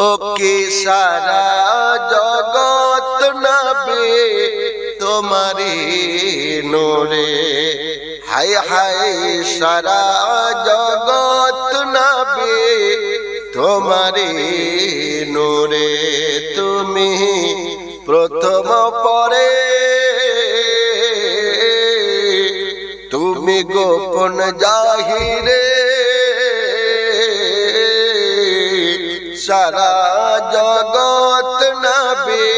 ও কি সারা জগৎ নবী তোমারি নূরে, হায় হায় সারা জগৎ নবী তোমারি নূরে। তুমি প্রথম পরে, তুমি গোপন জাহিরে, সারা জগৎ নবী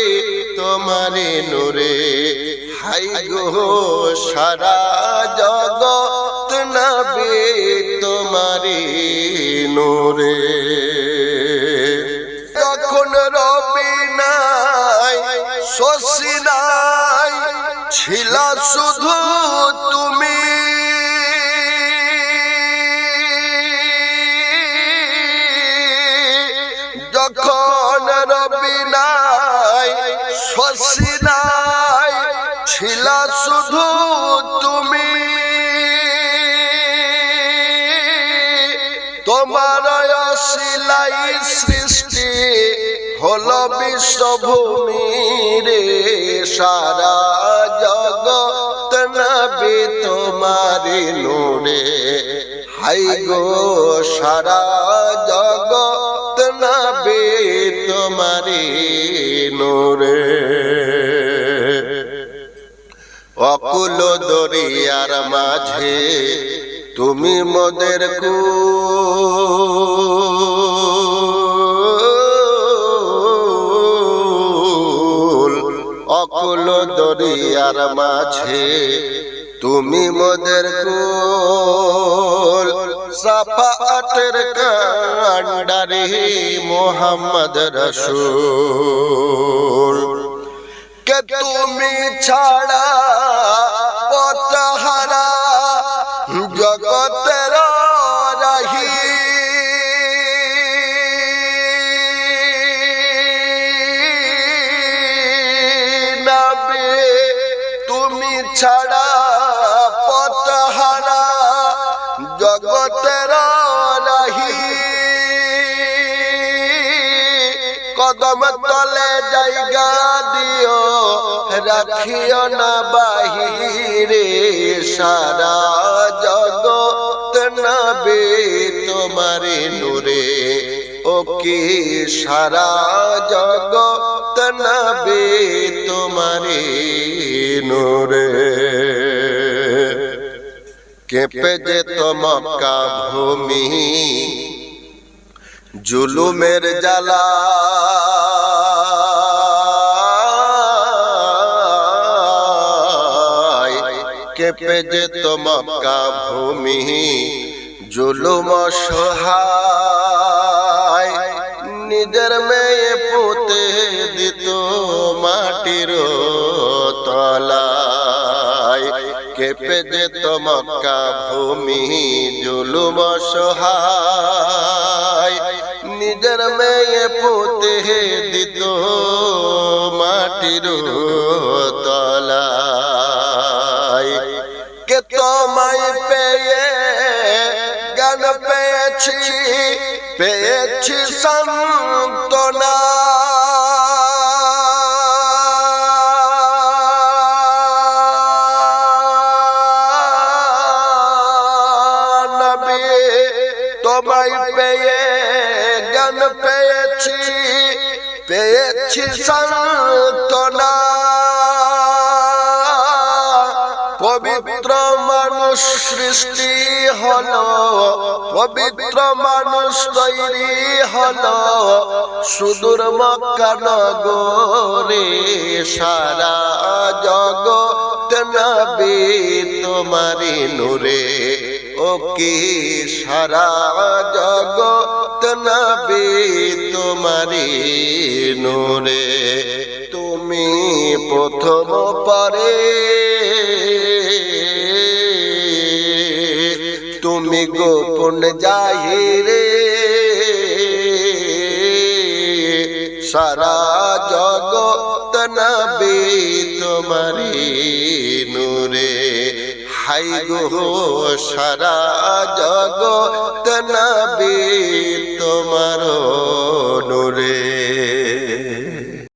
তোমারি নূরে, হাই গো সারা জগৎ নবী তোমারি নূরে। যখন রবি নাই শশী নাই, ছিলা শুধু তুমি, যখন রবি নাই শশী নাই, ছিলা শুধু তুমি। তোমার অশিলাই সৃষ্টি হলো বিশ্বভূমি রে, সারা জগৎ নবী তোমারি নূরে, হাই গো সারা জগৎ নবী তোমারি নূরে। অকুল দরিয়ার মাঝে তুমি মোদের কুল, অকুল দরিয়ার মাঝে তুমি মোদের কুল। সাফাতের কান্ডারি মোহাম্মদ রসূল, কে তুমি ছাড়া পথহারা জগতের রাহি, নবী তুমি ছাড়া পথহারা জগতের রাহি। কদম তলে জায়গা দিও, রাখিও না বাহিরে, সারা জগৎ নবী তোমারি নূরে, ও কি সারা জগৎ নবী তোমারি নূরে। কেঁপে যেত মক্কা ভূমি জুলুমের জ্বালা, কেঁপে যেত মক্কা ভূমি জুলুম সহায়, নিজের মেয়ে পুঁতে দিত মাটির তলায়। কেঁপে যেত মক্কা ভূমি জুলুম সহায়, নিজের মেয়ে পুঁতে দিত মাটির তলায়। কে তোমায় পেয়ে জ্ঞান পেয়েছি, পেয়েছি সান্ত্বনা, নবী তোমায় পেয়ে জ্ঞান পেয়েছি, পেয়েছি সান্ত্বনা। পবিত্র মানুষ সৃষ্টি হলো, পবিত্র মানুষ তৈরি হলো সুদূর মক্কা নগরে, সারা জগৎ নবী তোমারি নূরে, ও কি সারা জগৎ নবী তোমারি নূরে। তুমি প্রথম পরে, তুমি গোপন জাহিরে, সারা জগৎ নবী তোমারি নূরে, হাই গো সারা জগৎ নবী তোমার নূরে।